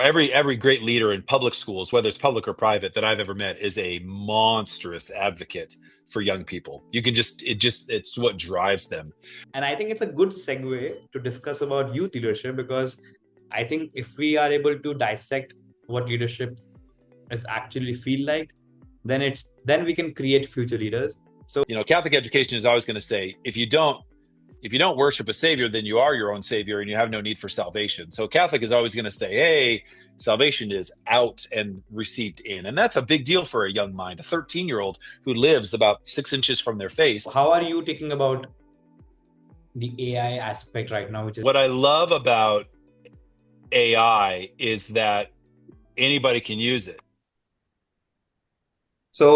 Every great leader in public schools, whether it's public or private, that I've ever met, is a monstrous advocate for young people. You can it's what drives them. And I think it's a good segue to discuss about youth leadership, because I think if we are able to dissect what leadership is actually feel like, then we can create future leaders. So, Catholic education is always going to say, if you don't worship a savior, then you are your own savior and you have no need for salvation. So Catholic is always going to say, hey, salvation is out and received in. And that's a big deal for a young mind, a 13-year-old who lives about 6 inches from their face. how are you thinking about the AI aspect right now, which is What I love about AI is that anybody can use it. so,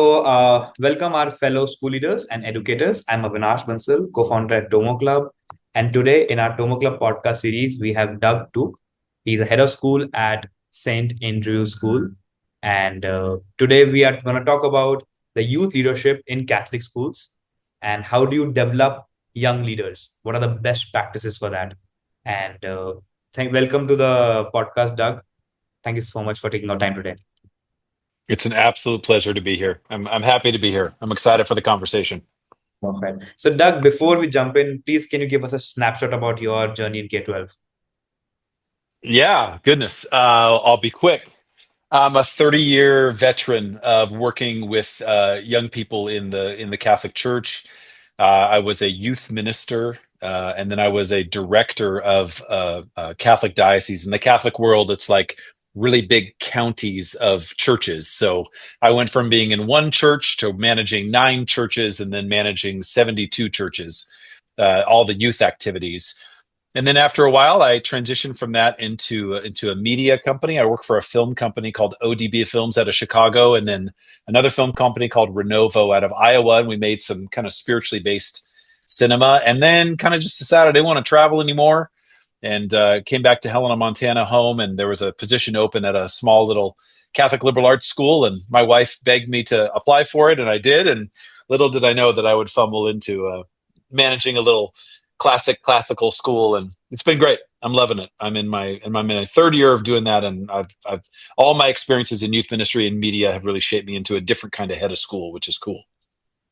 welcome our fellow school leaders and educators. I'm Avinash Bansal, co-founder at TomoClub. And today in our TomoClub podcast series, we have Doug Tooke. He's a head of school at St. Andrew's School. And today we are going to talk about the youth leadership in Catholic schools and how do you develop young leaders? What are the best practices for that? And welcome to the podcast, Doug. Thank you so much for taking our time today. It's an absolute pleasure to be here. I'm happy to be here. I'm excited for the conversation. Perfect. So, Doug, before we jump in, please can you give us a snapshot about your journey in K-12? Yeah, goodness. I'll be quick. I'm a 30-year veteran of working with young people in the Catholic Church. I was a youth minister, and then I was a director of Catholic diocese. In the Catholic world, it's like really big counties of churches. So I went from being in one church to managing 9 churches and then managing 72 churches, all the youth activities. And then after a while, I transitioned from that into a media company. I work for a film company called ODB Films out of Chicago, and then another film company called Renovo out of Iowa. And we made some kind of spiritually based cinema. And then kind of just decided I didn't want to travel anymore, and came back to Helena, Montana, home. And there was a position open at a small little Catholic liberal arts school, and my wife begged me to apply for it, and I did. And little did I know that I would fumble into managing a little classic classical school, and it's been great. I'm loving it. I'm in my third year of doing that, and I've all my experiences in youth ministry and media have really shaped me into a different kind of head of school, which is cool.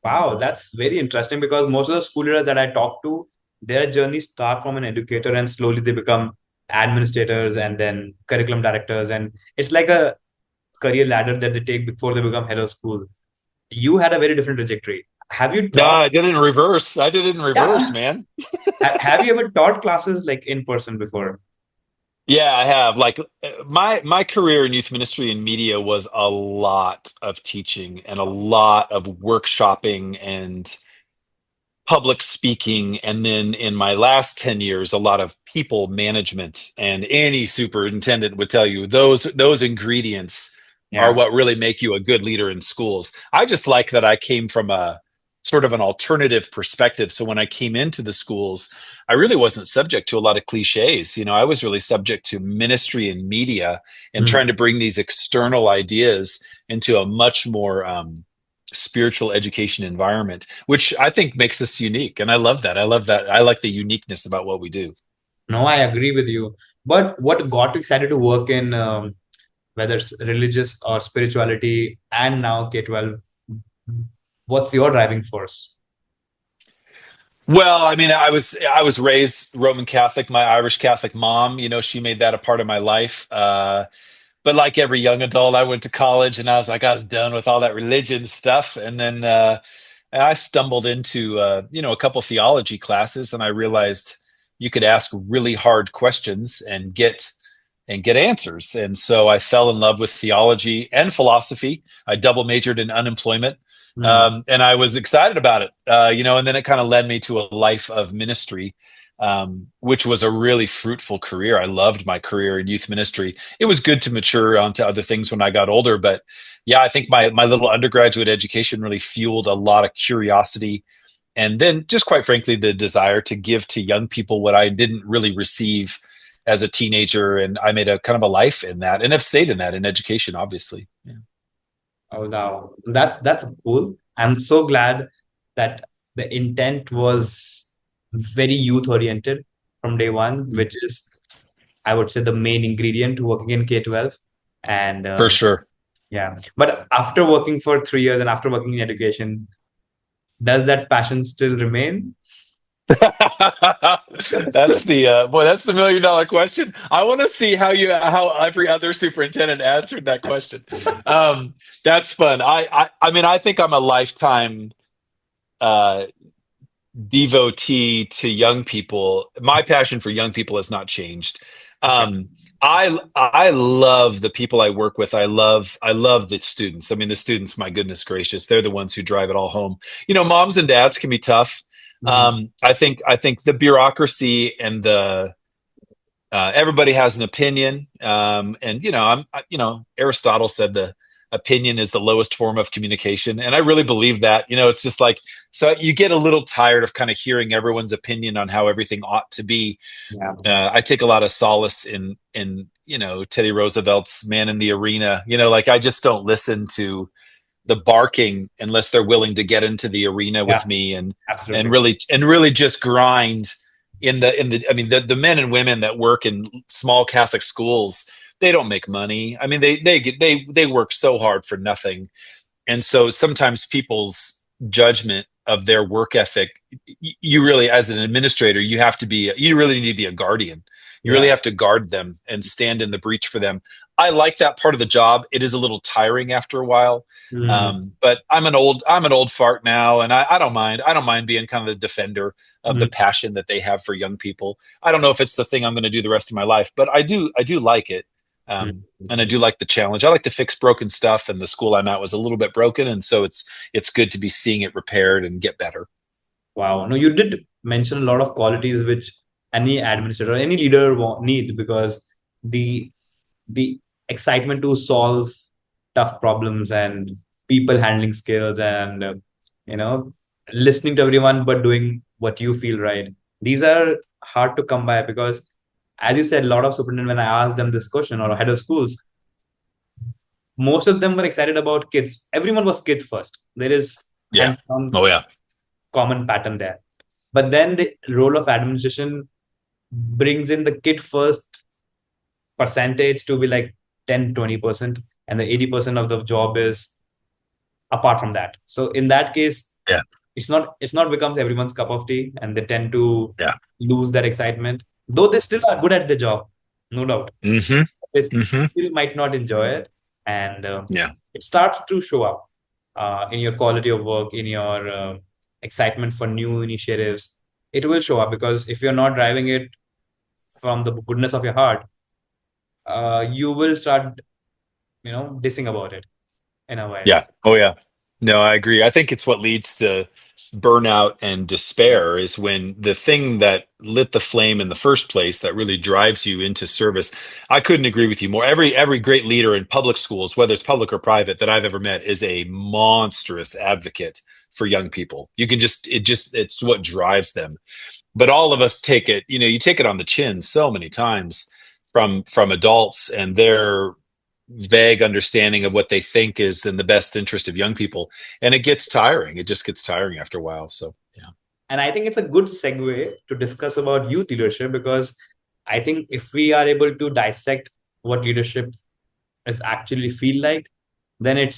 Wow, that's very interesting because most of the school leaders that I talk to, their journey start from an educator and slowly they become administrators and then curriculum directors. And it's like a career ladder that they take before they become head of school. You had a very different trajectory. Have you No, taught? I did it in reverse. I did it in reverse, Yeah. man. Have you ever taught classes like in person before? Yeah, I have. Like my career in youth ministry and media was a lot of teaching and a lot of workshopping and public speaking, and then in my last 10 years a lot of people management. And any superintendent would tell you those ingredients are Yeah. what really make you a good leader in schools. I just like that I came from a sort of an alternative perspective, so when I came into the schools I really wasn't subject to a lot of cliches. I was really subject to ministry and media and trying Mm. to bring these external ideas into a much more spiritual education environment, which I think makes us unique. And I love that. I love that. I like the uniqueness about what we do. No, I agree with you. But what got you excited to work in whether it's religious or spirituality and now K-12, what's your driving force? Well, I mean, I was raised Roman Catholic. My Irish Catholic mom, she made that a part of my life. But like every young adult, I went to college and I was done with all that religion stuff. And then I stumbled into a couple theology classes, and I realized you could ask really hard questions and get answers. And so I fell in love with theology and philosophy. I double majored in unemployment. Hmm. And I was excited about it, and then it kind of led me to a life of ministry, which was a really fruitful career. I loved my career in youth ministry. It was good to mature onto other things when I got older. But yeah, I think my little undergraduate education really fueled a lot of curiosity. And then just quite frankly, the desire to give to young people what I didn't really receive as a teenager. And I made a kind of a life in that, and have stayed in that in education, obviously. Yeah. Oh, wow. That's cool. I'm so glad that the intent was very youth oriented from day one, which is I would say, the main ingredient to working in K-12. And For sure. yeah, but after working for 3 years and after working in education, does that passion still remain? That's the boy. That's the $1 million question. I want to see how every other superintendent answered that question. That's fun. I mean, I think I'm a lifetime uh, devotee to young people. My passion for young people has not changed. Okay. Um, I love the people I work with. I love the students. I mean, the students, my goodness gracious, they're the ones who drive it all home. Moms and dads can be tough. Mhm. I think the bureaucracy and the everybody has an opinion, and Aristotle said the opinion is the lowest form of communication, and I really believe that. It's just like, so you get a little tired of kind of hearing everyone's opinion on how everything ought to be. Yeah. I take a lot of solace in Teddy Roosevelt's "Man in the Arena." Like, I just don't listen to the barking unless they're willing to get into the arena Yeah. with me and Absolutely. really just grind I mean, the men and women that work in small Catholic schools, they don't make money. I mean, they work so hard for nothing. And so sometimes people's judgment of their work ethic, you really, as an administrator, you really need to be a guardian. You really Yeah. have to guard them and stand in the breach for them. I like that part of the job. It is a little tiring after a while. Mm. But I'm an old fart now, and I don't mind. I don't mind being kind of the defender of the Mm. passion that they have for young people. I don't know if it's the thing I'm going to do the rest of my life, but I do like it. And I Mm. do like the challenge. I like to fix broken stuff, and the school I'm at was a little bit broken, and so it's good to be seeing it repaired and get better. Wow. No, you did mention a lot of qualities which any administrator, any leader need, because the the excitement to solve tough problems and people handling skills and you know listening to everyone but doing what you feel right. These are hard to come by because, as you said, a lot of superintendents, when I asked them this question, or head of schools, most of them were excited about kids. Everyone was kid first. There is Yeah. hands down Oh yeah. common pattern there. But then the role of administration brings in the kid first percentage to be like 10-20%, and the 80% of the job is apart from that. So in that case, Yeah. it's not becomes everyone's cup of tea, and they tend to Yeah. lose that excitement. Though they still are good at the job, no doubt. Mm-hmm. They Mm-hmm. still might not enjoy it, and Yeah. it starts to show up in your quality of work, in your excitement for new initiatives. It will show up because if you're not driving it from the goodness of your heart, you will start, dissing about it in a way. Yeah. Oh yeah. No, I agree. I think it's what leads to burnout and despair is when the thing that lit the flame in the first place that really drives you into service. I couldn't agree with you more. Every great leader in public schools, whether it's public or private, that I've ever met is a monstrous advocate for young people. You can it's what drives them. But all of us take it, you take it on the chin so many times from adults and their vague understanding of what they think is in the best interest of young people, and it gets tiring. It just gets tiring after a while. So yeah. And I think it's a good segue to discuss about youth leadership, because I think if we are able to dissect what leadership is actually feel like, then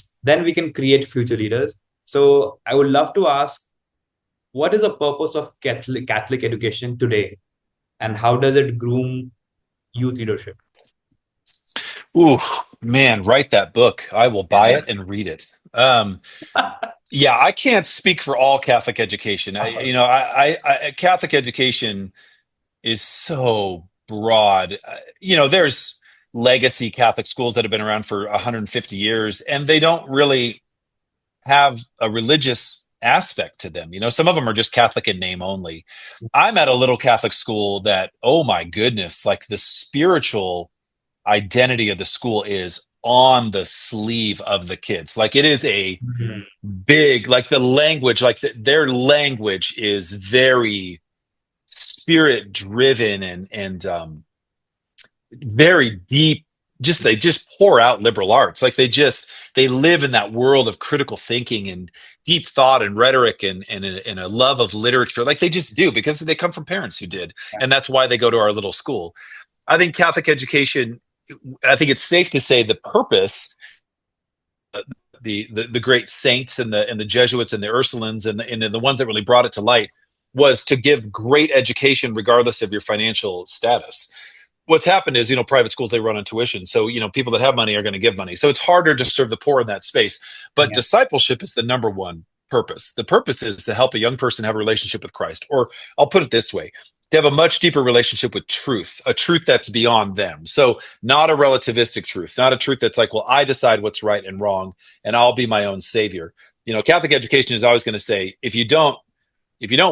we can create future leaders. So I would love to ask, what is the purpose of Catholic education today, and how does it groom youth leadership? Ooh, man, write that book. I will buy it and read it. Yeah, I can't speak for all Catholic education. Of course. Catholic education is so broad. There's legacy Catholic schools that have been around for 150 years, and they don't really have a religious aspect to them. Some of them are just Catholic in name only. I'm at a little Catholic school that, oh my goodness, like the spiritual identity of the school is on the sleeve of the kids. Like, it is a Mhm. big, like the language, like their language is very spirit driven and very deep. They just pour out liberal arts. Like, they live in that world of critical thinking and deep thought and rhetoric and a love of literature. Like, they just do, because they come from parents who did, Yeah. and that's why they go to our little school. I think Catholic education, I think it's safe to say the purpose, the great saints and the Jesuits and the Ursulines and the ones that really brought it to light was to give great education regardless of your financial status. What's happened is, private schools, they run on tuition. So, people that have money are going to give money. So it's harder to serve the poor in that space. But Yeah. discipleship is the number one purpose. The purpose is to help a young person have a relationship with Christ. Or I'll put it this way, to have a much deeper relationship with truth, a truth that's beyond them. So not a relativistic truth, not a truth that's like, well, I decide what's right and wrong, and I'll be my own savior. Catholic education is always going to say, if you don't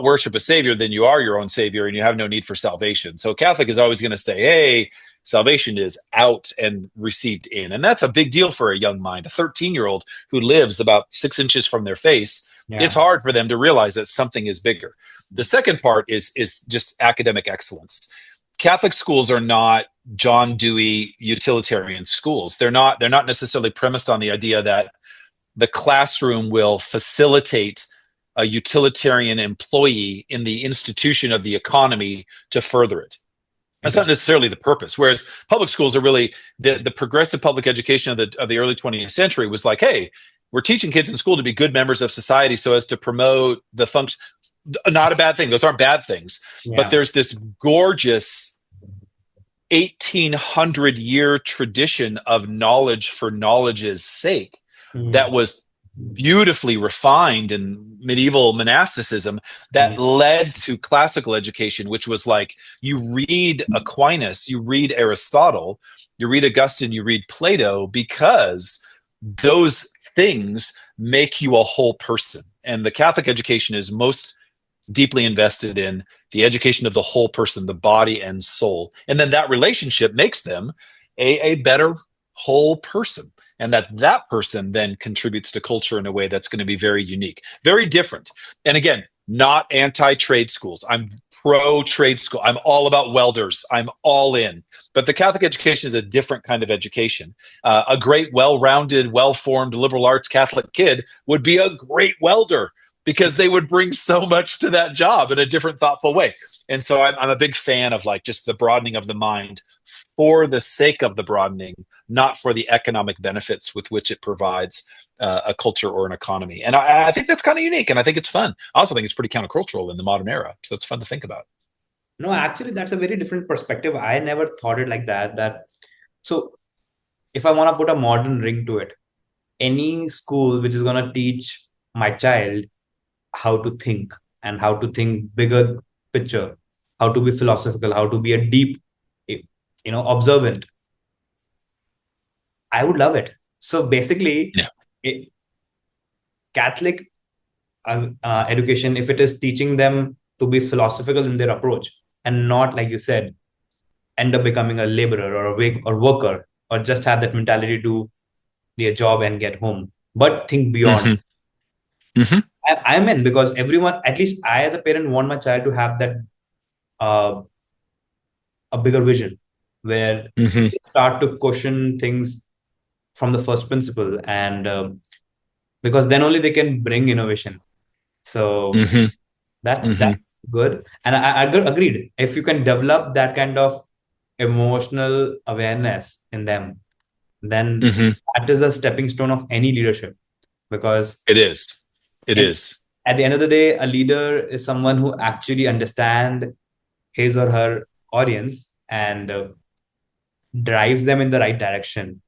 worship a savior, then you are your own savior and you have no need for salvation. So Catholic is always going to say, hey, salvation is out and received in. And that's a big deal for a young mind. A 13-year-old who lives about 6 inches from their face, Yeah. it's hard for them to realize that something is bigger. The second part is just academic excellence. Catholic schools are not John Dewey utilitarian schools. They're not necessarily premised on the idea that the classroom will facilitate a utilitarian employee in the institution of the economy to further it. That's not Interesting. necessarily the purpose. Whereas public schools are really the progressive public education of the early 20th century was like, hey, we're teaching kids in school to be good members of society so as to promote the function. Not a bad thing. Those aren't bad things. But Yeah. there's this gorgeous 1800-year tradition of knowledge for knowledge's sake that Mm. was beautifully refined in medieval monasticism Yeah. that led to classical education, which was like you read Aquinas, you read Aristotle, you read Augustine, you read Plato, because those things make you a whole person. And the Catholic education is most deeply invested in the education of the whole person, the body and soul. And then that relationship makes them a better whole person. And that person then contributes to culture in a way that's going to be very unique, very different. And again, not anti-trade schools. I'm pro-trade school. I'm all about welders. I'm all in. But the Catholic education is a different kind of education. A great, well-rounded, well-formed liberal arts Catholic kid would be a great welder because they would bring so much to that job in a different, thoughtful way. And so I'm a big fan of like just the broadening of the mind for the sake of the broadening, not for the economic benefits with which it provides a culture or an economy. And I think that's kind of unique, and I think it's fun. I also think it's pretty countercultural in the modern era, so it's fun to think about. No, actually, that's a very different perspective. I never thought it like that. So if I want to put a modern ring to it, any school which is going to teach my child how to think and how to think bigger picture, how to be philosophical, how to be a deep, observant, I would love it. So basically, Yeah. it, Catholic education, if it is teaching them to be philosophical in their approach and not, like you said, end up becoming a laborer or a worker or just have that mentality to do a job and get home, but think beyond. Hmm. Hmm. I'm in because everyone, at least I as a parent, want my child to have that uh, a bigger vision where Hmm. they start to question things from the first principle and because then only they can bring innovation. So Hmm. Hmm. that's good. And agreed. If you can develop that kind of emotional awareness in them, then Hmm. that is a stepping stone of any leadership. Because It is. It in, is. at the end of the day, a leader is someone who actually understand his or her audience and drives them in the right direction.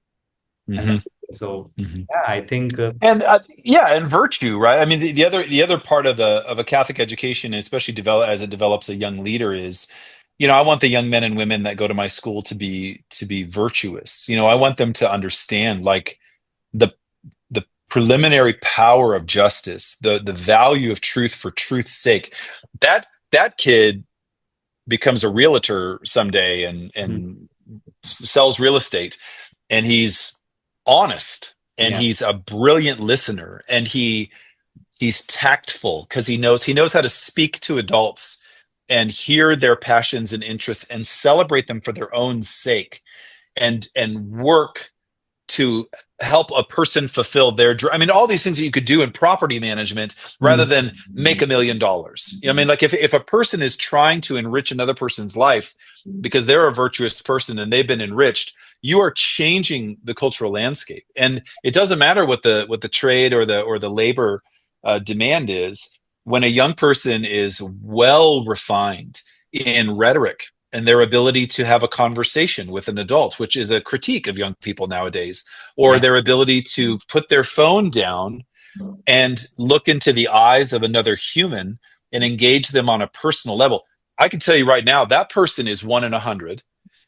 And Hmm. so, Hmm. yeah, I think, And yeah, and virtue, right? I mean, the other part of a Catholic education, especially as it develops a young leader, is, I want the young men and women that go to my school to be virtuous. I want them to understand like the the preliminary power of justice, the value of truth for truth's sake. That kid becomes a realtor someday mhm, and sells real estate, and he's honest, and yeah, he's a brilliant listener, and he's tactful because he knows how to speak to adults and hear their passions and interests and celebrate them for their own sake, and work to help a person fulfill their dream. I mean, all these things that you could do in property management rather than make $1 million. I mean, like if a person is trying to enrich another person's life because they're a virtuous person and they've been enriched, you are changing the cultural landscape. And it doesn't matter what the trade or the labor demand is. When a young person is well refined in rhetoric and their ability to have a conversation with an adult, which is a critique of young people nowadays, or Yeah. their ability to put their phone down and look into the eyes of another human and engage them on a personal level. I can tell you right now, that person is 1 in 100,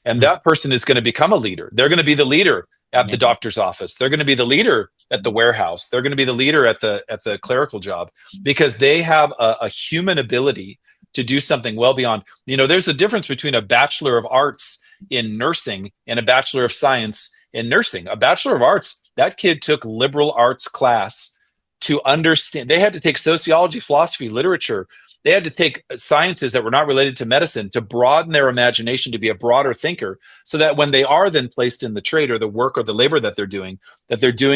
and Mm. that person is going to become a leader. They're going to be the leader at the Yeah. doctor's office. They're going to be the leader at the warehouse. They're going to be the leader at the clerical job because they have a human ability to do something well beyond. There's a difference between a bachelor of arts in nursing and a bachelor of science in nursing. A bachelor of arts, that kid took liberal arts class to understand. They had to take sociology, philosophy, literature. They had to take sciences that were not related to medicine to broaden their imagination to be a broader thinker, so that when they are then placed in the trade or the work or the labor that they're doing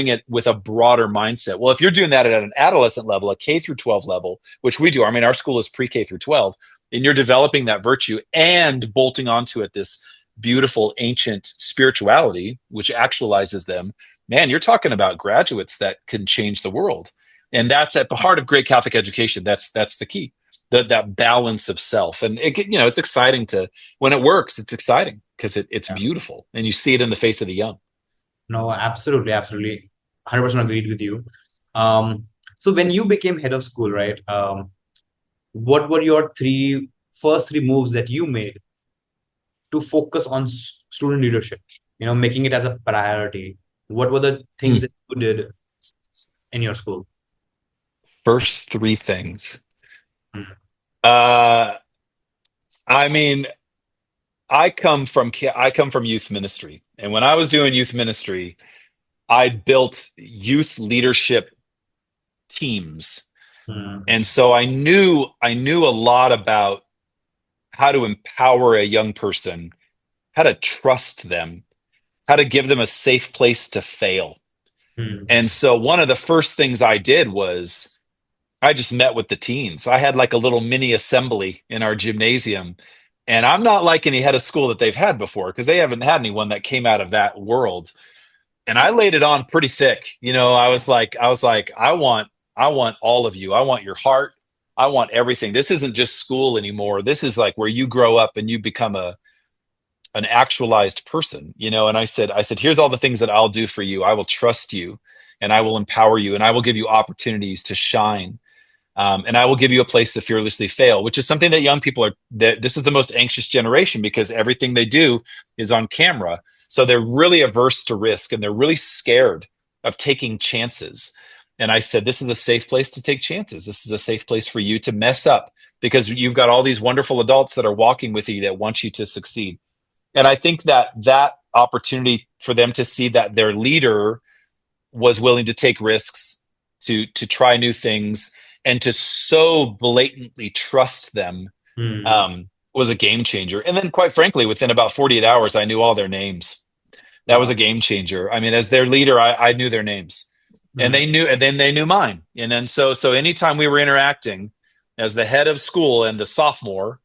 it with a broader mindset. Well, if you're doing that at an adolescent level, a K through 12 level, which we do, I mean, our school is pre-K through 12, and you're developing that virtue and bolting onto it this beautiful ancient spirituality, which actualizes them, man, you're talking about graduates that can change the world. And that's at the heart of great Catholic education. That's the key. That balance of self. And it's exciting to, when it works, it's exciting because it's Yeah. beautiful and you see it in the face of the young. No, absolutely, absolutely. 100% agreed with you. So when you became head of school, right? What were your first three moves that you made to focus on student leadership? Making it as a priority. What were the things Hmm. that you did in your school? First three things. Mm. Uh, I mean, I come from youth ministry, and when I was doing youth ministry, I built youth leadership teams. Mm. And so I knew a lot about how to empower a young person, how to trust them, how to give them a safe place to fail. Mm. And so one of the first things I did was I just met with the teens. I had like a little mini assembly in our gymnasium. And I'm not like any head of school that they've had before because they haven't had anyone that came out of that world. And I laid it on pretty thick. I was like, I want all of you. I want your heart. I want everything. This isn't just school anymore. This is like where you grow up and you become an actualized person. And I said, here's all the things that I'll do for you. I will trust you and I will empower you and I will give you opportunities to shine. And I will give you a place to fearlessly fail, which is something that young people this is the most anxious generation because everything they do is on camera. So they're really averse to risk and they're really scared of taking chances. And I said, this is a safe place to take chances. This is a safe place for you to mess up because you've got all these wonderful adults that are walking with you that want you to succeed. And I think that opportunity for them to see that their leader was willing to take risks, to try new things, and to so blatantly trust them Mm. was a game changer. And then, quite frankly, within about 48 hours, I knew all their names. That was Wow. a game changer. I mean, as their leader, I knew their names, and Mm. then they knew mine. And then so anytime we were interacting as the head of school and the sophomore,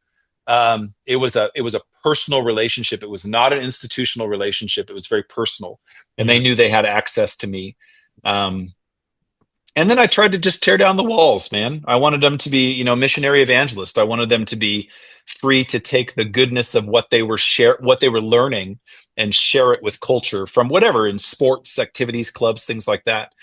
it was a personal relationship. It was not an institutional relationship. It was very personal, and they Mm. knew they had access to me. Um, and then I tried to just tear down the walls, man. I wanted them to be, missionary evangelist. I wanted them to be free to take the goodness of what they were learning and share it with culture from whatever in sports, activities, clubs, things like that.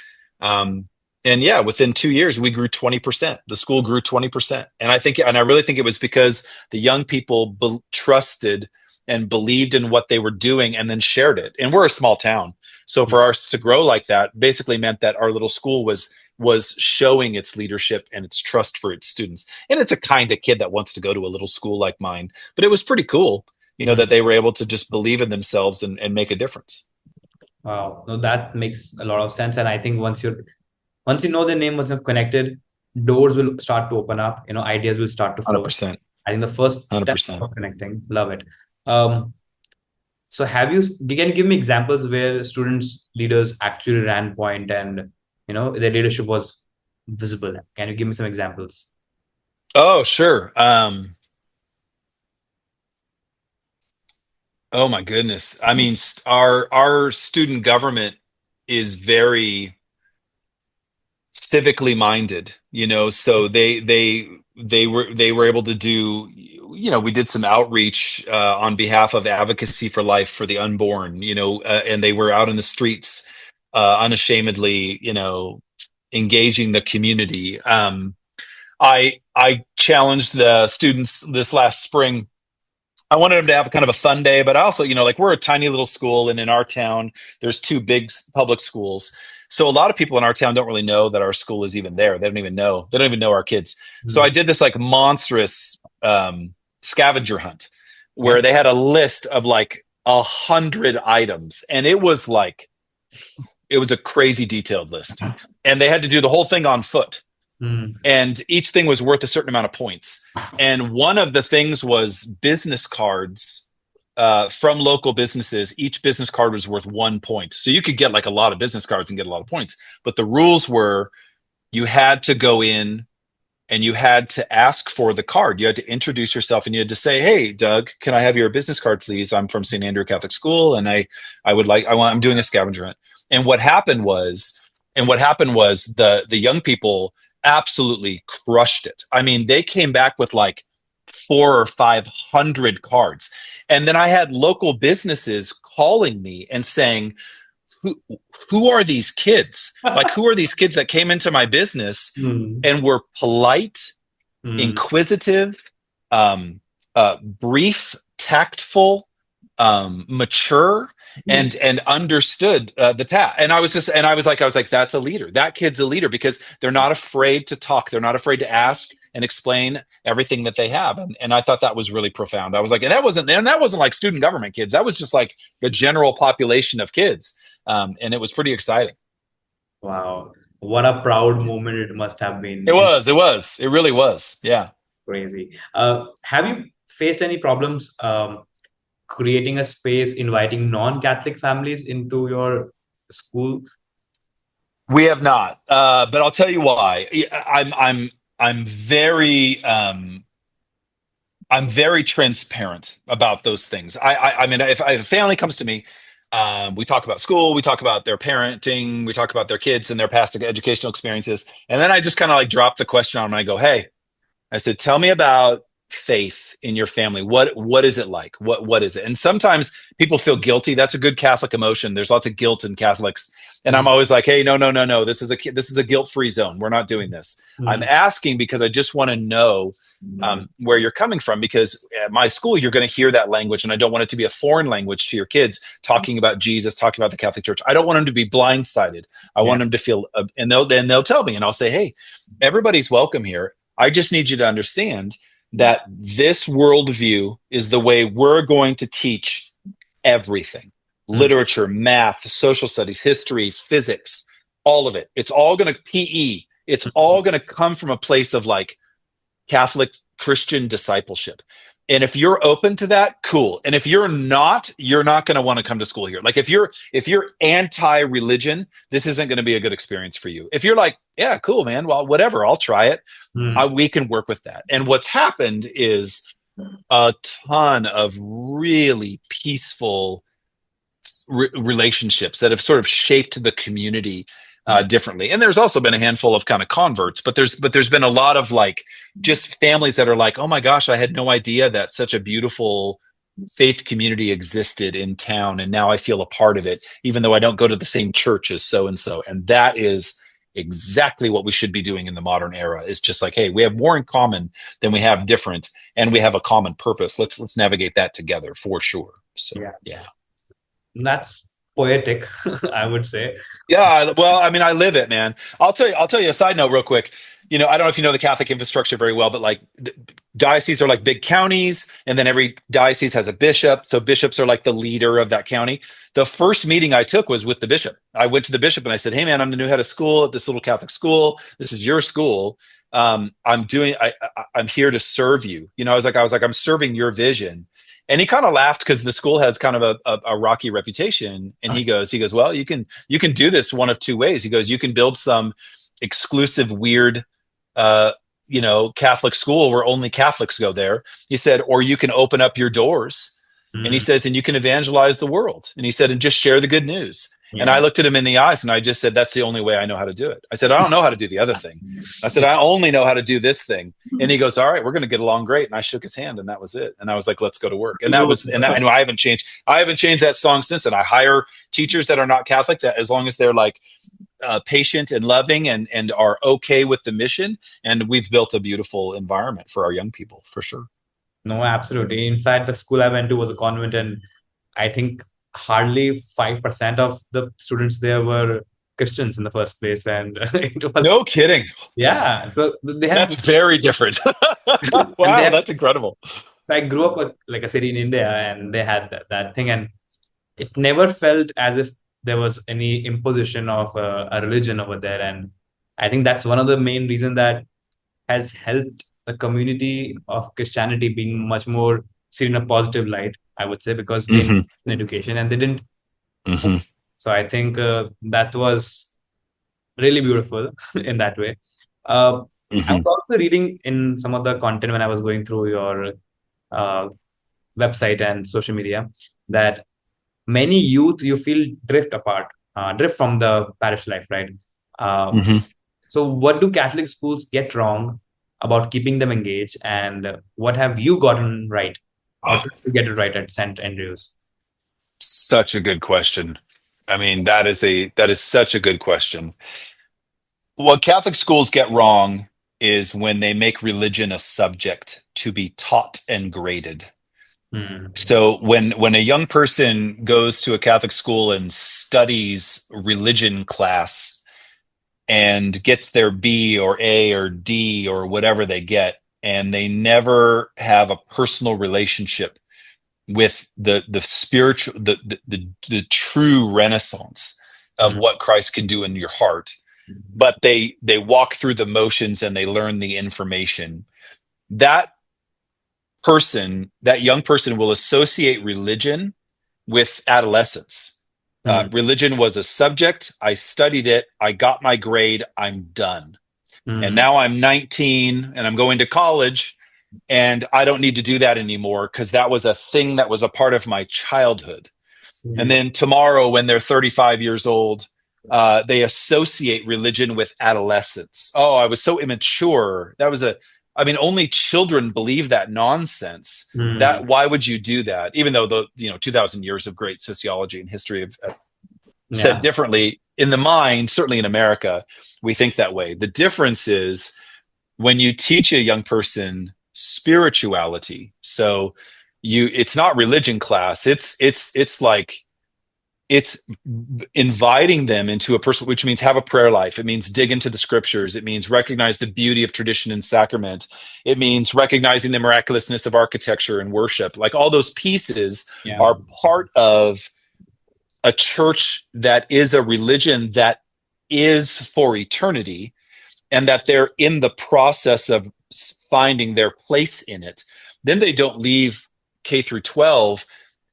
Um, and yeah, within 2 years, we grew 20%. The school grew 20%. And I really think it was because the young people trusted and believed in what they were doing and then shared it. And we're a small town. So for us to grow like that basically meant that our little school was showing its leadership and its trust for its students. And it's a kind of kid that wants to go to a little school like mine. But it was pretty cool, Mm. that they were able to just believe in themselves and make a difference. Wow. No, that makes a lot of sense. And I think once you know the name, once you're connected, doors will start to open up, ideas will start to flow. 100%. I think the first step 100%. of connecting. Love it. Um, So can you give me examples where students leaders actually ran point and their leadership was visible? Can you give me some examples? Oh, sure. Oh my goodness. I mean, our student government is very civically minded, so they were able to do, we did some outreach on behalf of Advocacy for Life for the Unborn, and they were out in the streets unashamedly, engaging the community. I challenged the students this last spring. I wanted them to have kind of a fun day, but also, like we're a tiny little school, and in our town, there's two big public schools. So a lot of people in our town don't really know that our school is even there. They don't even know. They don't even know our kids. So I Hmm. did this like monstrous scavenger hunt Okay. where they had a list of like 100 items, and it was a crazy detailed list, and they had to do the whole thing on foot, Hmm. and each thing was worth a certain amount of points. And one of the things was business cards from local businesses. Each business card was worth 1 point. So you could get like a lot of business cards and get a lot of points. But the rules were you had to go in and you had to ask for the card. You had to introduce yourself and you had to say, "Hey, Doug, can I have your business card, please? I'm from St. Andrew Catholic School, and I'm doing a scavenger hunt." And what happened was the young people absolutely crushed it. I mean, they came back with like 400 or 500 cards. And then I had local businesses calling me and saying, who who are these kids? Like, who are these kids that came into my business Hmm. and were polite, Hmm. inquisitive, brief, tactful, mature, Hmm. and understood the task. And I was like, that's a leader. That kid's a leader because they're not afraid to talk. They're not afraid to ask and explain everything that they have. And I thought that was really profound. I was like, and that wasn't like student government kids. That was just like the general population of kids. And it was pretty exciting. Wow. What a proud moment it must have been. It was, it was, it really was. Yeah. Crazy. Have you faced any problems creating a space, inviting non-Catholic families into your school? We have not, but I'll tell you why. I'm very I'm very transparent about those things. I mean, if a family comes to me, we talk about school, we talk about their parenting, we talk about their kids and their past educational experiences, and then I just kind of like drop the question on them and I go, "Hey," I said, "Tell me about faith in your family. What is it like? What is it?" And sometimes people feel guilty. That's a good Catholic emotion. There's lots of guilt in Catholics, and I'm Hmm. always like, "Hey, no, no, no, no. This is a guilt-free zone. We're not doing this." I'm Hmm. asking because I just want to know where you're coming from. Because at my school, you're going to hear that language, and I don't want it to be a foreign language to your kids talking about Jesus, talking about the Catholic Church. I don't want them to be blindsided. I Yeah. want them to feel, and they'll tell me, and I'll say, "Hey, everybody's welcome here. I just need you to understand that this worldview is the way we're going to teach everything: Hmm. literature, math, social studies, history, physics, all of it. It's all going to PE. It's all going to come from a place of like Catholic Christian discipleship. And if you're open to that, cool. And if you're not going to want to come to school here. Like if you're anti-religion, this isn't going to be a good experience for you. If you're like, yeah, cool, man. Well, whatever, I'll try it. Hmm. We can work with that. And what's happened is a ton of really peaceful relationships that have sort of shaped the community Hmm. differently. And there's also been a handful of kind of converts, but there's been a lot of like just families that are like, "Oh my gosh, I had no idea that such a beautiful faith community existed in town, and now I feel a part of it, even though I don't go to the same church as so and so." And that is exactly what we should be doing in the modern era. Is just like, hey, we have more in common than we have different, and we have a common purpose. Let's navigate that together for sure. So Yeah. yeah. That's poetic, I would say. Yeah, well, I mean, I live it, man. I'll tell you a side note real quick. I don't know if you know the Catholic infrastructure very well, but like dioceses are like big counties, and then every diocese has a bishop. So bishops are like the leader of that county. The first meeting I took was with the bishop. I went to the bishop and I said, "Hey, man, I'm the new head of school at this little Catholic school. This is your school. I'm here to serve you." I was like, I'm serving your vision, And he kind of laughed because the school has kind of a rocky reputation. And he goes, well, you can do this one of two ways. He goes, you can build some exclusive, weird, uh, Catholic school where only Catholics go there. He said, or you can open up your doors. And he Mm, says, and you can evangelize the world. And he said, and just share the good news. And I yeah. looked at him in the eyes and I just said, that's the only way I know how to do it. I said, I don't know how to do the other thing. I said, I only know how to do this thing. And he goes, all right, we're going to get along great. And I shook his hand and that was it. And I was like, let's go to work. And that was, and that, and I haven't changed. I haven't changed that song since. And I hire teachers that are not Catholic that as long as they're like patient and loving and are okay with the mission. And we've built a beautiful environment for our young people for sure. No, absolutely. In fact, the school I went to was a convent, and I think hardly 5% of the students there were Christians in the first place. And it was, No kidding. yeah. So they had, That's very different. and they Wow, had, that's incredible. so I grew up like a city in India, and they had that thing. And it never felt as if there was any imposition of a religion over there. And I think that's one of the main reasons that has helped the community of Christianity being much more seen in a positive light, I would say, because they Hmm. invested in education and they didn't. Hmm. So I think that was really beautiful in that way. I was Hmm. also reading in some of the content when I was going through your uh, website and social media that many youth you feel drift apart, drift from the parish life, right? Uh, Hmm. so, what do Catholic schools get wrong about keeping them engaged, and what have you gotten right, or Oh, tried to get it right at St. Andrews? such a good question. I mean, that is such a good question. What Catholic schools get wrong is when they make religion a subject to be taught and graded. Hmm. So when a young person goes to a Catholic school and studies religion class and gets their B or A or D or whatever they get, and they never have a personal relationship with the spiritual the true renaissance of Hmm. what Christ can do in your heart, but they walk through the motions and they learn the information. That that young person will associate religion with adolescence. Hmm. Religion was a subject. I studied it. I got my grade. I'm done. And Hmm. now I'm 19 and I'm going to college and I don't need to do that anymore because that was a thing that was a part of my childhood. And Hmm. then tomorrow, when they're 35 years old, they associate religion with adolescence. Oh, I was so immature. I mean, only children believe that nonsense. Hmm. That why would you do that? Even though the 2,000 years of great sociology and history have said Yeah. differently in the mind, certainly in America, we think that way. The difference is when you teach a young person spirituality. So it's not religion class. It's like it's inviting them into a person, which means have a prayer life. It means dig into the scriptures. It means recognize the beauty of tradition and sacrament. It means recognizing the miraculousness of architecture and worship. Like all those pieces Yeah. are part of a church that is a religion that is for eternity and that they're in the process of finding their place in it. Then they don't leave K through 12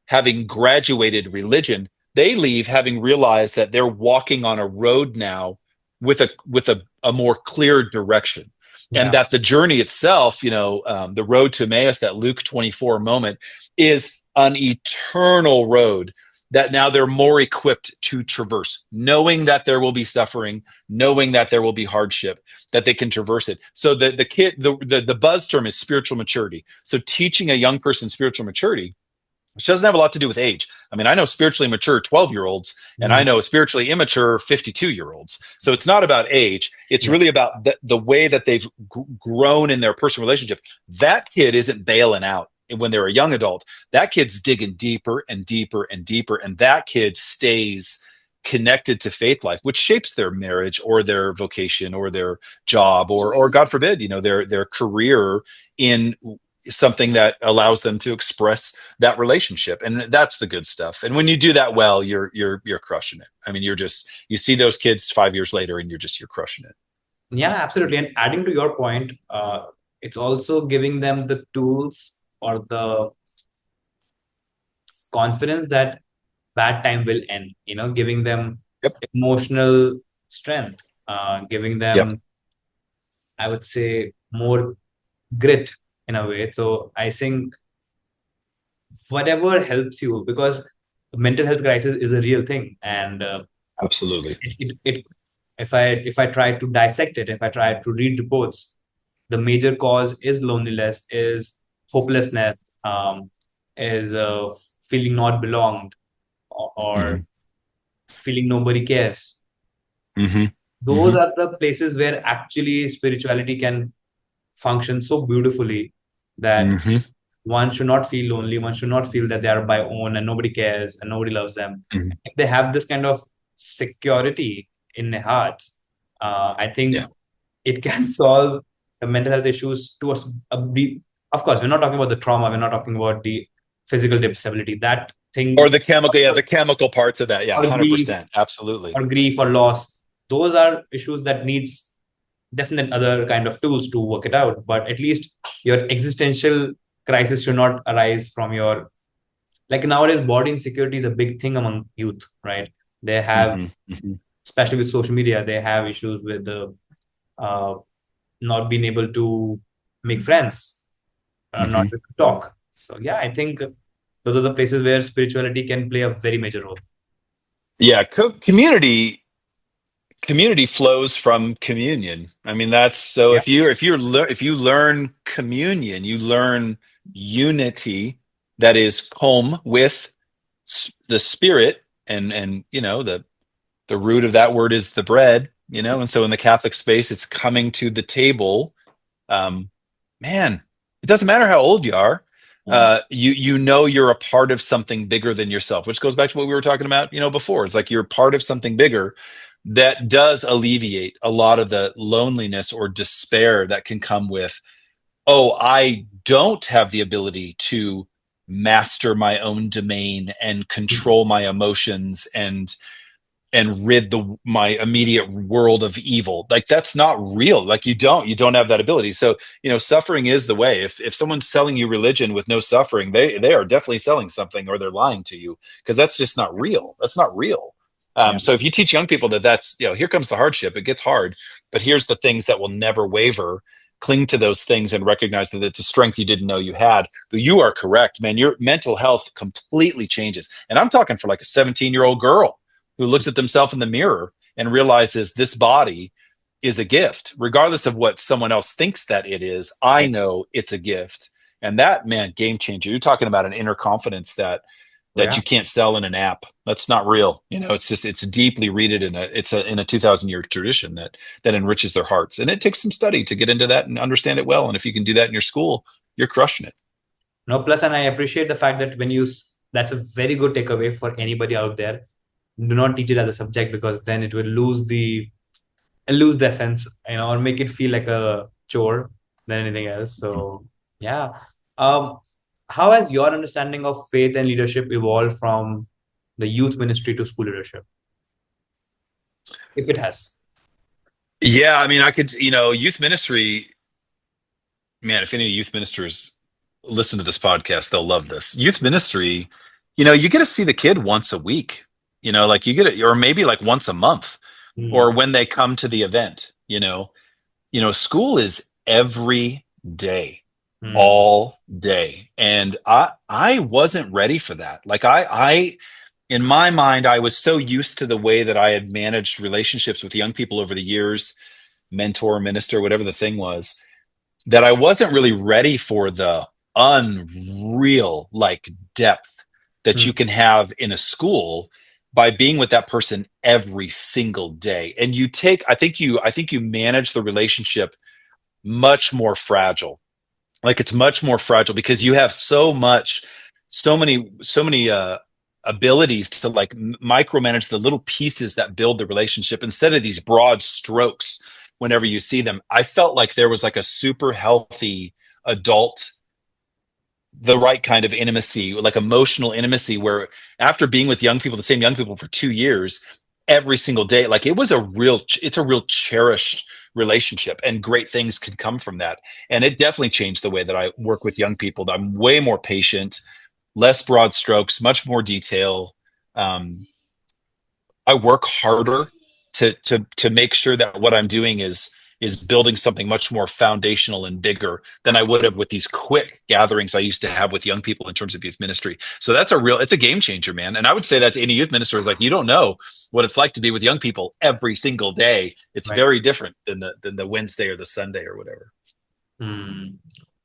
having graduated religion. They leave having realized that they're walking on a road now with a more clear direction. And Yeah. that the journey itself, the road to Emmaus, that Luke 24 moment, is an eternal road that now they're more equipped to traverse, knowing that there will be suffering, knowing that there will be hardship, that they can traverse it. So the buzz term is spiritual maturity. So teaching a young person spiritual maturity, which doesn't have a lot to do with age. I mean, I know spiritually mature 12-year-olds and I Hmm. know spiritually immature 52-year-olds. So it's not about age. It's Yeah. really about the way that they've grown in their personal relationship. That kid isn't bailing out when they're a young adult. That kid's digging deeper and deeper and deeper. And that kid stays connected to faith life, which shapes their marriage or their vocation or their job or God forbid, their career in something that allows them to express that relationship, and that's the good stuff. And when you do that well, you're crushing it. I mean, you see those kids 5 years later and you're crushing it. Yeah, absolutely. And adding to your point, it's also giving them the tools or the confidence that bad time will end, giving them Yep. emotional strength, giving Yep. them, I would say, more grit in a way. So I think whatever helps you, because mental health crisis is a real thing, and Absolutely. it if I try to dissect it, if I try to read reports, the major cause is loneliness, is hopelessness, is feeling not belonged, or Hmm. feeling nobody cares. Hmm. Those Hmm. are the places where actually spirituality can function so beautifully, that Hmm. one should not feel lonely, one should not feel that they are by own and nobody cares and nobody loves them. Hmm. If they have this kind of security in their heart, I think Yeah. it can solve the mental health issues to us. Of course, we're not talking about the trauma, we're not talking about the physical disability, that Or thing, the chemical, yeah, the chemical parts of that. Yeah, or grief, 100%. Absolutely. or loss. Those are issues that needs definite other kind of tools to work it out. But at least your existential crisis should not arise from your, like nowadays, body insecurity is a big thing among youth, right? They have, Hmm. Hmm. especially with social media, they have issues with the uh, not being able to make friends, not Hmm. able to talk. So yeah, I think those are the places where spirituality can play a very major role. Yeah. Community flows from communion. I mean, that's so Yeah. if you learn communion, you learn unity that is home with the spirit, and the root of that word is the bread, and so in the Catholic space it's coming to the table. um Man, it doesn't matter how old you are. Mm. You know you're a part of something bigger than yourself, which goes back to what we were talking about, before. It's like you're part of something bigger that does alleviate a lot of the loneliness or despair that can come with, oh, I don't have the ability to master my own domain and control my emotions and rid my immediate world of evil. Like, that's not real. Like, you don't have that ability. So suffering is the way. If someone's selling you religion with no suffering, they are definitely selling something, or they're lying to you, because that's just not real. That's not real. Yeah. So if you teach young people that's, here comes the hardship, it gets hard, but here's the things that will never waver. Cling to those things and recognize that it's a strength you didn't know you had. But you are correct, man. Your mental health completely changes, and I'm talking for like a 17-year-old girl who looks at themselves in the mirror and realizes this body is a gift, regardless of what someone else thinks that it is. I know it's a gift. And that, man, game changer. You're talking about an inner confidence Oh, that yeah. you can't sell in an app. That's not real. It's deeply rooted in a 2,000-year tradition that enriches their hearts. And it takes some study to get into that and understand it well. And if you can do that in your school, you're crushing it. No, plus, and I appreciate the fact that that's a very good takeaway for anybody out there. Do not teach it as a subject, because then it will lose the essence, or make it feel like a chore than anything else. So yeah. Um, how has your understanding of faith and leadership evolved from the youth ministry to school leadership, if it has? Yeah, I mean, I could, youth ministry, man, if any youth ministers listen to this podcast, they'll love this. Youth ministry, you get to see the kid once a week, like you get it, or maybe like once a month, or Mm, when they come to the event. School is every day, mm, all day. And I wasn't ready for that. Like, I in my mind, I was so used to the way that I had managed relationships with young people over the years, mentor, minister, whatever the thing was, that I wasn't really ready for the unreal, like, depth that you mm, can have in a school by being with that person every single day. And I think you manage the relationship much more fragile. Like, it's much more fragile because you have so many abilities to, like, micromanage the little pieces that build the relationship instead of these broad strokes. Whenever you see them, I felt like there was like a super healthy adult, the right kind of intimacy, like emotional intimacy, where after being with young people, the same young people for 2 years, every single day, like, it's a real cherished relationship, and great things can come from that. And it definitely changed the way that I work with young people. I'm way more patient. less broad strokes, much more detail. Um, I work harder to make sure that what I'm doing is building something much more foundational and bigger than I would have with these quick gatherings I used to have with young people in terms of youth ministry. So it's a game changer, man. And I would say that to any youth minister is like, you don't know what it's like to be with young people every single day. It's Right. very different than the Wednesday or the Sunday or whatever. Hmm.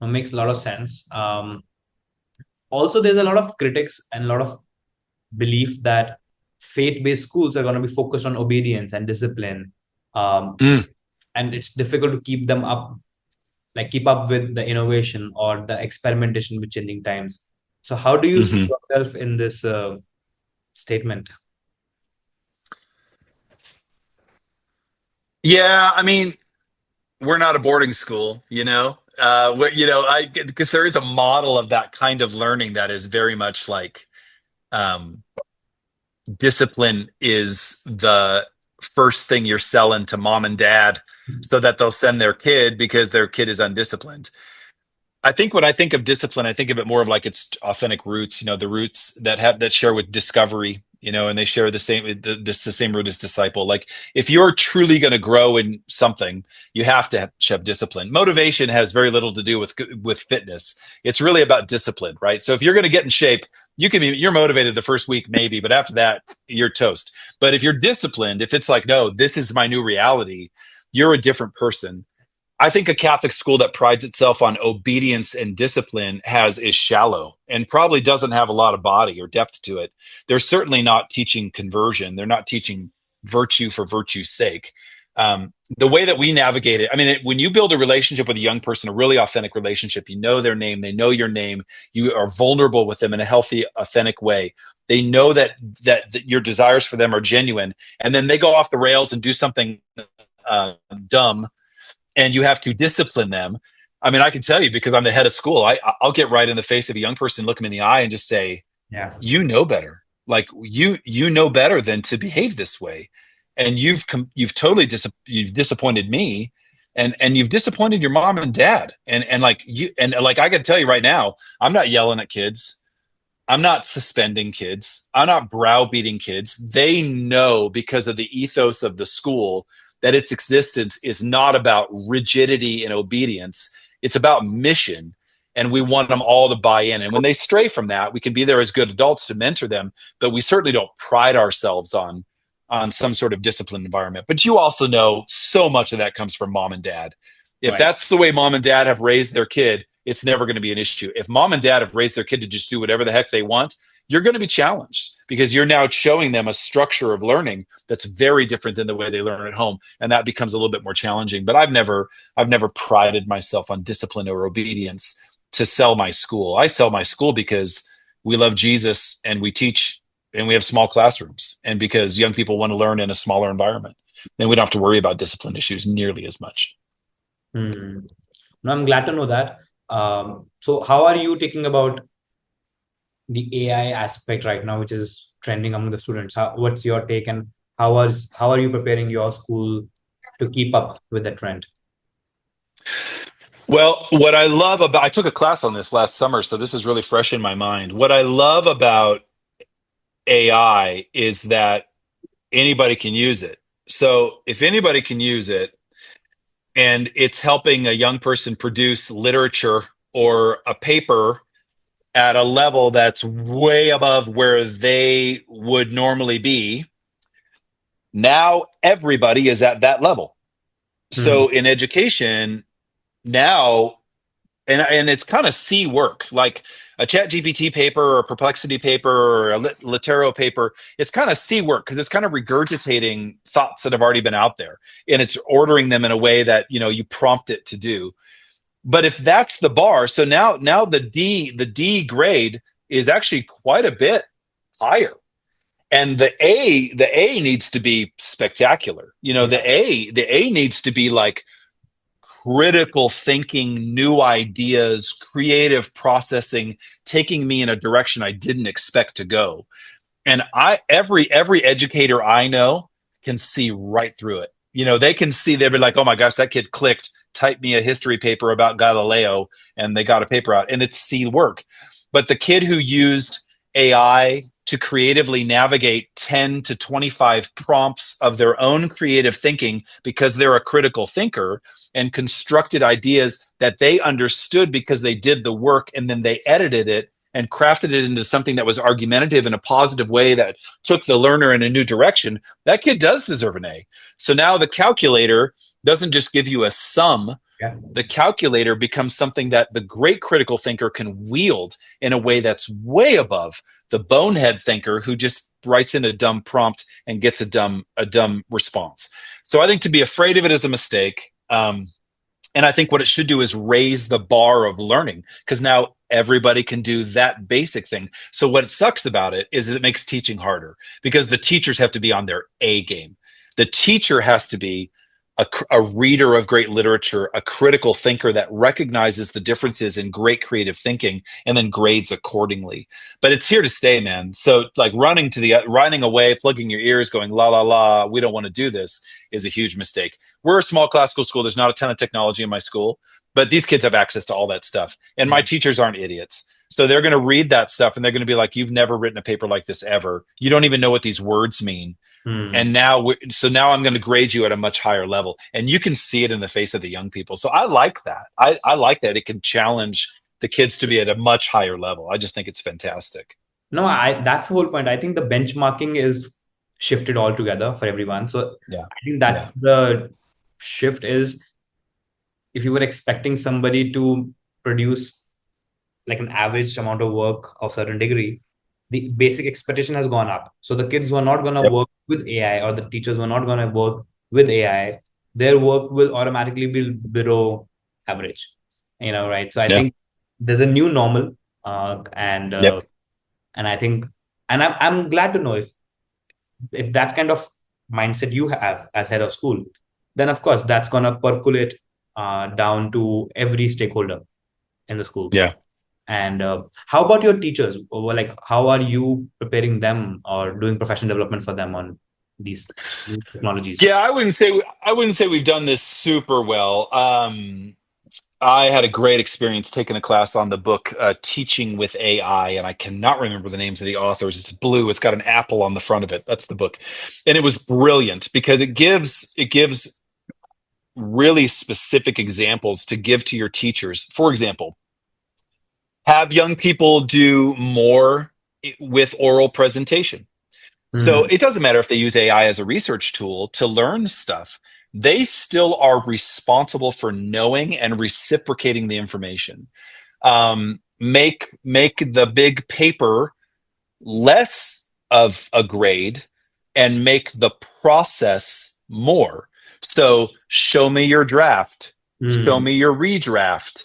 That makes a lot of sense. Also, there's a lot of critics and a lot of belief that faith-based schools are going to be focused on obedience and discipline, um, Mm. and it's difficult to keep up with the innovation or the experimentation with changing times. So, how do you see Hmm. yourself in this statement? Yeah, I mean, we're not a boarding school, because there is a model of that kind of learning that is very much like um, discipline is the first thing you're selling to mom and dad so that they'll send their kid because their kid is undisciplined. I think when I think of discipline, I think of it more of like its authentic roots, the roots that share with discovery, and they share the same root as disciple. Like if you're truly going to grow in something, you have to have discipline. Motivation has very little to do with fitness. It's really about discipline, right? So if you're going to get in shape, you're motivated the first week maybe, but after that you're toast. But if you're disciplined, if it's like, no, this is my new reality, you're a different person. I think a Catholic school that prides itself on obedience and discipline is shallow and probably doesn't have a lot of body or depth to it. They're certainly not teaching conversion. They're not teaching virtue for virtue's sake. The way that we navigate it, I mean, when you build a relationship with a young person, a really authentic relationship, you know their name, they know your name, you are vulnerable with them in a healthy, authentic way. They know that your desires for them are genuine, and then they go off the rails and do something dumb and you have to discipline them. I mean, I can tell you because I'm the head of school, I'll get right in the face of a young person, look them in the eye, and just say, Yeah. "You know better. Like you know better than to behave this way, and you've totally you've disappointed me, and you've disappointed your mom and dad, and like I can tell you right now, I'm not yelling at kids." I'm not suspending kids. I'm not browbeating kids. They know because of the ethos of the school that its existence is not about rigidity and obedience. It's about mission. And we want them all to buy in. And when they stray from that, we can be there as good adults to mentor them, but we certainly don't pride ourselves on some sort of disciplined environment. But you also know so much of that comes from mom and dad. If Right. that's the way mom and dad have raised their kid, it's never going to be an issue. If mom and dad have raised their kid to just do whatever the heck they want, you're going to be challenged because you're now showing them a structure of learning that's very different than the way they learn at home, and that becomes a little bit more challenging. But I've never prided myself on discipline or obedience to sell my school. I sell my school because we love Jesus and we teach and we have small classrooms, and because young people want to learn in a smaller environment, then we don't have to worry about discipline issues nearly as much. Hmm. No, I'm glad to know that. So, how are you taking about the AI aspect right now, which is trending among the students? What's your take, and how are you preparing your school to keep up with the trend? Well, what I love about I took a class on this last summer, so this is really fresh in my mind. What I love about AI is that anybody can use it. So if anybody can use it and it's helping a young person produce literature or a paper at a level that's way above where they would normally be, now everybody is at that level. Hmm. So in education, now and it's kind of C work, like a chat GPT paper or a perplexity paper or a Litero paper. It's kind of C work because it's kind of regurgitating thoughts that have already been out there and it's ordering them in a way that you prompt it to do. But if that's the bar, so now the D grade is actually quite a bit higher, and the A needs to be spectacular. Yeah. The A needs to be like critical thinking, new ideas, creative processing, taking me in a direction I didn't expect to go. And every educator I know can see right through it. They can see, they'll be like, oh my gosh, that kid clicked, type me a history paper about Galileo, and they got a paper out, and it's C work. But the kid who used AI to creatively navigate 10 to 25 prompts of their own creative thinking because they're a critical thinker and constructed ideas that they understood because they did the work and then they edited it and crafted it into something that was argumentative in a positive way that took the learner in a new direction, that kid does deserve an A. So now the calculator doesn't just give you a sum. Yeah. The calculator becomes something that the great critical thinker can wield in a way that's way above the bonehead thinker who just writes in a dumb prompt and gets a dumb response. So I think to be afraid of it is a mistake. And I think what it should do is raise the bar of learning because now everybody can do that basic thing. So what sucks about it is it makes teaching harder because the teachers have to be on their A game. The teacher has to be a reader of great literature, a critical thinker that recognizes the differences in great creative thinking and then grades accordingly. But it's here to stay, man. So like running away, plugging your ears, going la la la, we don't want to do this is a huge mistake. We're a small classical school. There's not a ton of technology in my school, but these kids have access to all that stuff. And my teachers aren't idiots. So they're going to read that stuff and they're going to be like, you've never written a paper like this ever. You don't even know what these words mean. And now I'm going to grade you at a much higher level, and you can see it in the face of the young people. So I like that. I like that it can challenge the kids to be at a much higher level. I just think it's fantastic. No, I that's the whole point. I think the benchmarking is shifted altogether for everyone. So Yeah, I think that's yeah, the shift is if you were expecting somebody to produce like an average amount of work of certain degree, the basic expectation has gone up. So the kids who are not going to yep, work with AI or the teachers who are not going to work with AI, their work will automatically be below average. Right? So I yeah, think there's a new normal, uh, and uh, yep, and I think, and I'm glad to know if that kind of mindset you have as head of school, then of course that's gonna percolate down to every stakeholder in the school. yeah. And how about your teachers? Or like, how are you preparing them or doing professional development for them on these new technologies? Yeah, I wouldn't say we've done this super well. I had a great experience taking a class on the book Teaching with AI, and I cannot remember the names of the authors. It's blue. It's got an apple on the front of it. That's the book, and it was brilliant because it gives really specific examples to give to your teachers. For example, have young people do more with oral presentation. So Hmm. it doesn't matter if they use AI as a research tool to learn stuff. They still are responsible for knowing and reciprocating the information. Make the big paper less of a grade and make the process more. So show me your draft, show Hmm. me your redraft,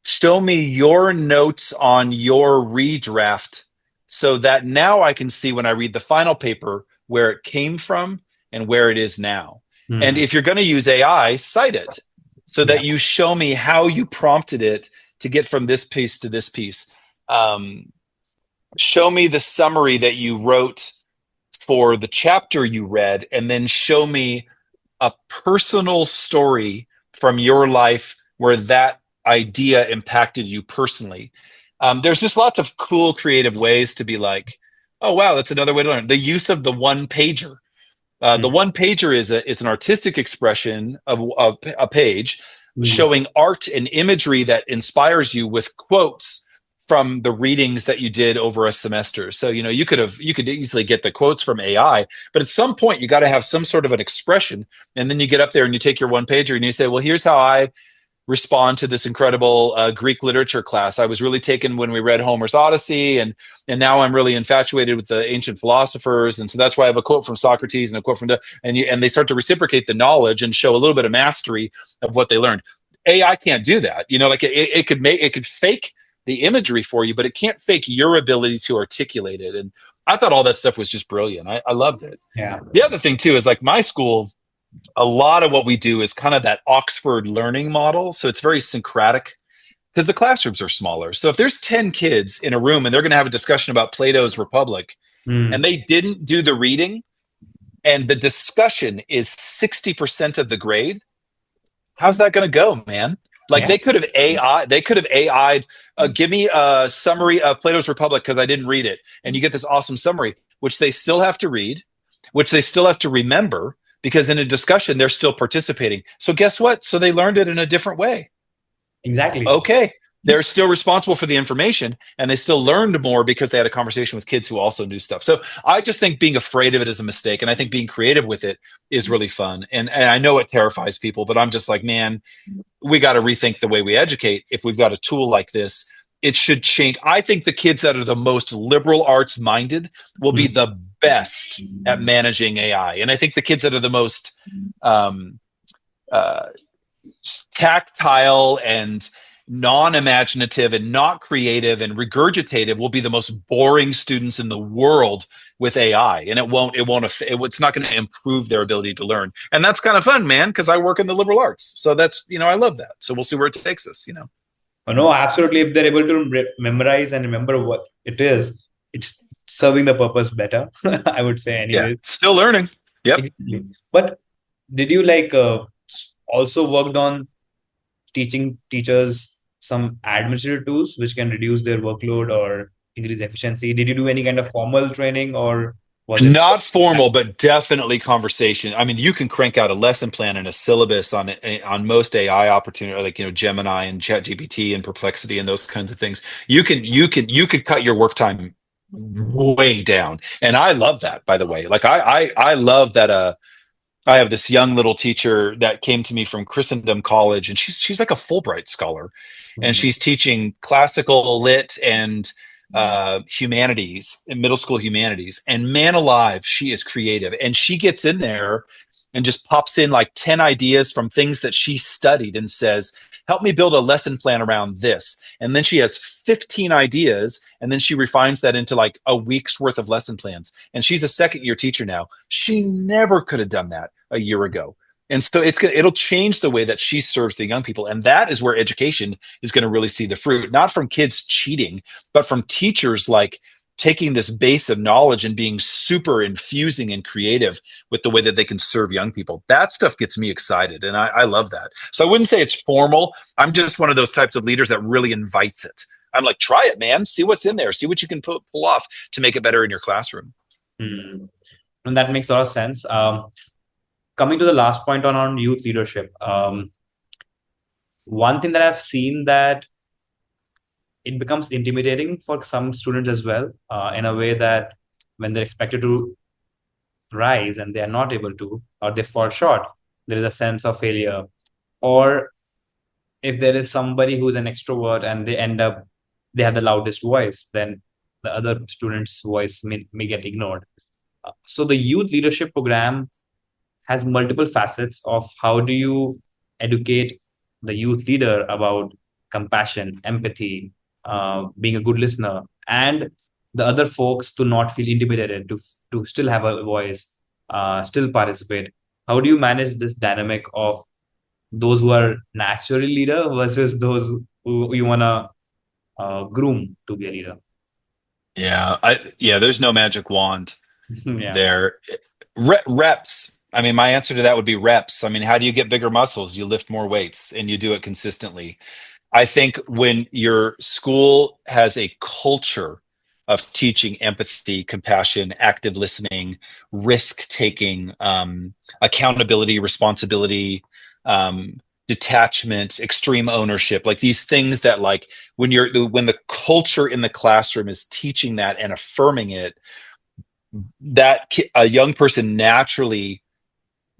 show me your notes on your redraft so that now I can see when I read the final paper where it came from and where it is now. And Hmm. if you're going to use AI, cite it so Yeah. that you show me how you prompted it to get from this piece to this piece. Um, Show me the summary that you wrote for the chapter you read, and then show me a personal story from your life where that idea impacted you personally. There's just lots of cool, creative ways to be like, oh, wow, that's another way to learn. The use of the one pager. The Hmm. one pager is an artistic expression of a page Hmm. showing art and imagery that inspires you with quotes from the readings that you did over a semester. So you could easily get the quotes from AI, but at some point you got to have some sort of an expression, and then you get up there and you take your one pager and you say, well, here's how I respond to this incredible Greek literature class. I was really taken when we read Homer's Odyssey, and now I'm really infatuated with the ancient philosophers, and so that's why I have a quote from Socrates and a quote from and they start to reciprocate the knowledge and show a little bit of mastery of what they learned. AI can't do that, like it could fake the imagery for you, but it can't fake your ability to articulate it. And I thought all that stuff was just brilliant. I loved it. Yeah. The other thing too is like my school, a lot of what we do is kind of that Oxford learning model. So it's very syncretic because the classrooms are smaller. So if there's 10 kids in a room and they're going to have a discussion about Plato's Republic and Hmm. they didn't do the reading and the discussion is 60% of the grade, how's that going to go, man? Like Yeah, they could have AI'd, give me a summary of Plato's Republic because I didn't read it. And you get this awesome summary, which they still have to read, which they still have to remember because in a discussion, they're still participating. So guess what? So they learned it in a different way. exactly. Okay. They're still responsible for the information and they still learned more because they had a conversation with kids who also knew stuff. So I just think being afraid of it is a mistake. And I think being creative with it is really fun. And I know it terrifies people, but I'm just like, man, we got to rethink the way we educate. If we've got a tool like this, it should change. I think the kids that are the most liberal arts minded will be Mm. the best at managing AI. And I think the kids that are the most um, uh, tactile and non-imaginative and not creative and regurgitative will be the most boring students in the world with AI, and it's not going to improve their ability to learn. And that's kind of fun, man, because I work in the liberal arts, so that's, I love that. So we'll see where it takes us. Oh, no, absolutely. If they're able to memorize and remember what it is, it's serving the purpose better. I would say, Yeah, anyways. still learning. Yep. Exactly. But did you also worked on teaching teachers some administrative tools which can reduce their workload or increase efficiency? Did you do any kind of formal training, or was it? Not formal, but definitely conversation. I mean, you can crank out a lesson plan and a syllabus on most AI opportunity, like Gemini and ChatGPT and Perplexity and those kinds of things. You could cut your work time way down, and I love that. By the way, like I love that. I have this young little teacher that came to me from Christendom College, and she's like a Fulbright scholar, and Mhm. she's teaching classical lit and humanities, in middle school humanities. And man alive, she is creative, and she gets in there and just pops in like 10 ideas from things that she studied and says, "Help me build a lesson plan around this." And then she has 15 ideas, and then she refines that into like a week's worth of lesson plans. And she's a second year teacher now. She never could have done that a year ago. And so it'll change the way that she serves the young people. And that is where education is going to really see the fruit, not from kids cheating, but from teachers like taking this base of knowledge and being super infusing and creative with the way that they can serve young people. That stuff gets me excited. And I love that. So I wouldn't say it's formal. I'm just one of those types of leaders that really invites it. I'm like, try it, man. See what's in there. See what you can pull off to make it better in your classroom. Hmm. And that makes a lot of sense. Coming to the last point on youth leadership, one thing that I've seen that it becomes intimidating for some students as well, in a way that when they're expected to rise and they are not able to, or they fall short, there is a sense of failure. Or if there is somebody who's an extrovert and they have the loudest voice, then the other student's voice may get ignored. So the youth leadership program has multiple facets of how do you educate the youth leader about compassion, empathy, being a good listener, and the other folks to not feel intimidated, to still have a voice, still participate. How do you manage this dynamic of those who are naturally leader versus those who you wanna groom to be a leader? Yeah, there's no magic wand Yeah. there. Reps. I mean, my answer to that would be reps. I mean, how do you get bigger muscles? You lift more weights and you do it consistently. I think when your school has a culture of teaching empathy, compassion, active listening, risk taking, accountability, responsibility, um, detachment, extreme ownership, like these things that like when the culture in the classroom is teaching that and affirming it, a young person naturally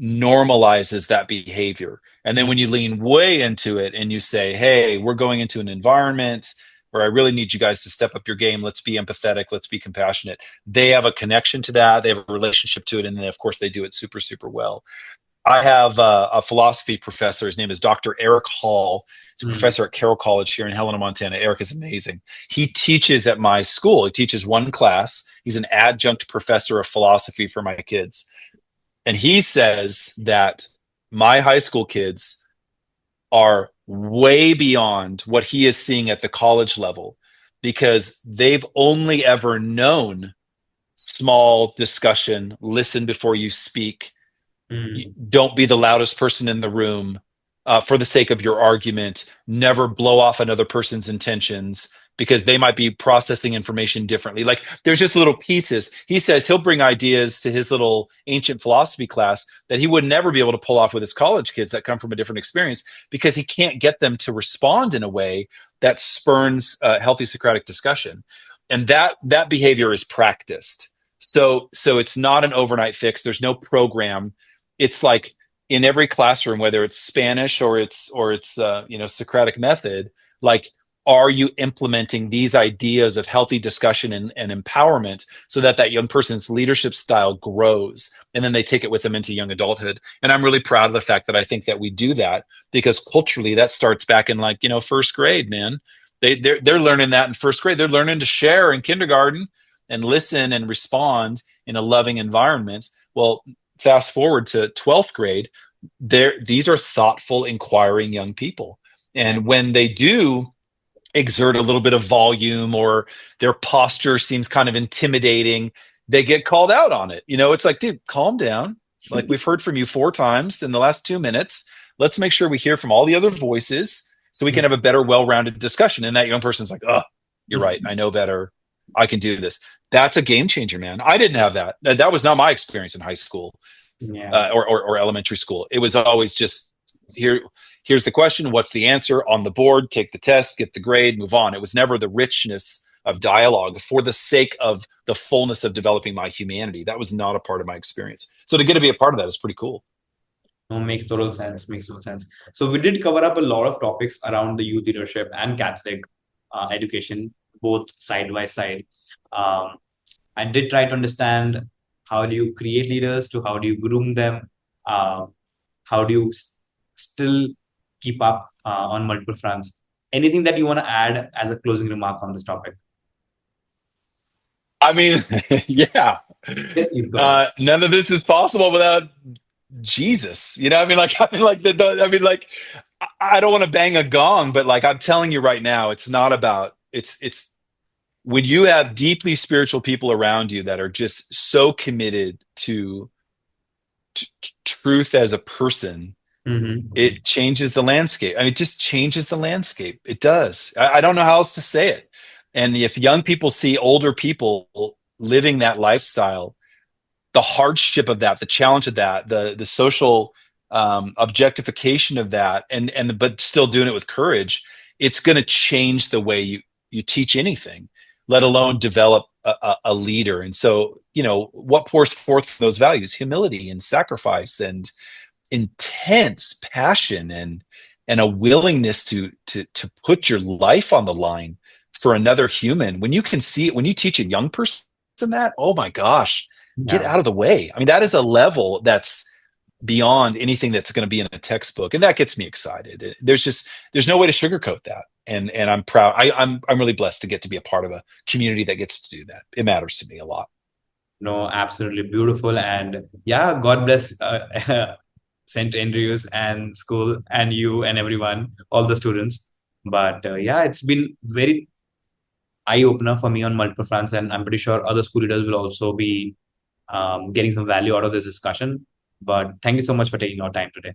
normalizes that behavior. And then when you lean way into it and you say, "Hey, we're going into an environment where I really need you guys to step up your game. Let's be empathetic. Let's be compassionate." They have a connection to that. They have a relationship to it. And then, of course, they do it super, super well. I have a philosophy professor. His name is Dr. Eric Hall. He's a Mm. professor at Carroll College here in Helena, Montana. Eric is amazing. He teaches at my school. He teaches one class. He's an adjunct professor of philosophy for my kids. And he says that my high school kids are way beyond what he is seeing at the college level because they've only ever known small discussion, listen before you speak, Mm. don't be the loudest person in the room, for the sake of your argument. Never blow off another person's intentions because they might be processing information differently. Like there's just little pieces. He says he'll bring ideas to his little ancient philosophy class that he would never be able to pull off with his college kids that come from a different experience because he can't get them to respond in a way that spurns healthy Socratic discussion. And that behavior is practiced. So it's not an overnight fix. There's no program. It's like in every classroom, whether it's Spanish or it's Socratic method, like are you implementing these ideas of healthy discussion and empowerment so that that young person's leadership style grows and then they take it with them into young adulthood? And I'm really proud of the fact that I think that we do that because culturally that starts back in like first grade, man. They're learning that in first grade. They're learning to share in kindergarten and listen and respond in a loving environment. Well, fast forward to 12th grade, these are thoughtful, inquiring young people. And when they do exert a little bit of volume or their posture seems kind of intimidating, they get called out on it. It's like, dude, calm down. Like we've heard from you 4 times in the last 2 minutes. Let's make sure we hear from all the other voices so we can have a better, well-rounded discussion. And that young person's like, oh, you're right. I know better. I can do this. That's a game changer, man. I didn't have that. That was not my experience in high school Yeah. or elementary school. It was always just here's the question, what's the answer on the board, take the test, get the grade, move on. It was never the richness of dialogue for the sake of the fullness of developing my humanity. That was not a part of my experience. So to get to be a part of that is pretty cool. No, makes total sense. Makes total sense. So we did cover up a lot of topics around the youth leadership and Catholic education, both side by side. Um, I did try to understand how do you create leaders to how do you groom them, uh, how do you still keep up on multiple fronts. Anything that you want to add as a closing remark on this topic? I mean, yeah. Yes, please go ahead. None of this is possible without Jesus. I don't want to bang a gong, but like I'm telling you right now, it's not about it's when you have deeply spiritual people around you that are just so committed to truth as a person, Mm-hmm. it changes the landscape. I mean, it just changes the landscape. It does. I don't know how else to say it. And if young people see older people living that lifestyle, the hardship of that, the challenge of that, the social objectification of that, and but still doing it with courage, it's going to change the way you teach anything, let alone develop a leader. And so, what pours forth from those values? Humility and sacrifice and intense passion and a willingness to put your life on the line for another human. When you can see it, when you teach a young person that, oh my gosh, get Yeah. out of the way. I mean, that is a level that's beyond anything that's going to be in a textbook, and that gets me excited. There's no way to sugarcoat that, and I'm proud. I'm really blessed to get to be a part of a community that gets to do that. It matters to me a lot. No, absolutely beautiful. And yeah, God bless St. Andrews and school and you and everyone, all the students. But yeah, it's been very eye opener for me on multiple fronts. And I'm pretty sure other school leaders will also be getting some value out of this discussion. But thank you so much for taking our time today.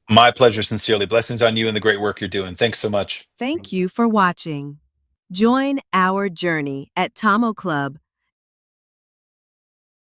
My pleasure, sincerely. Blessings on you and the great work you're doing. Thanks so much. Thank you for watching. Join our journey at TomoClub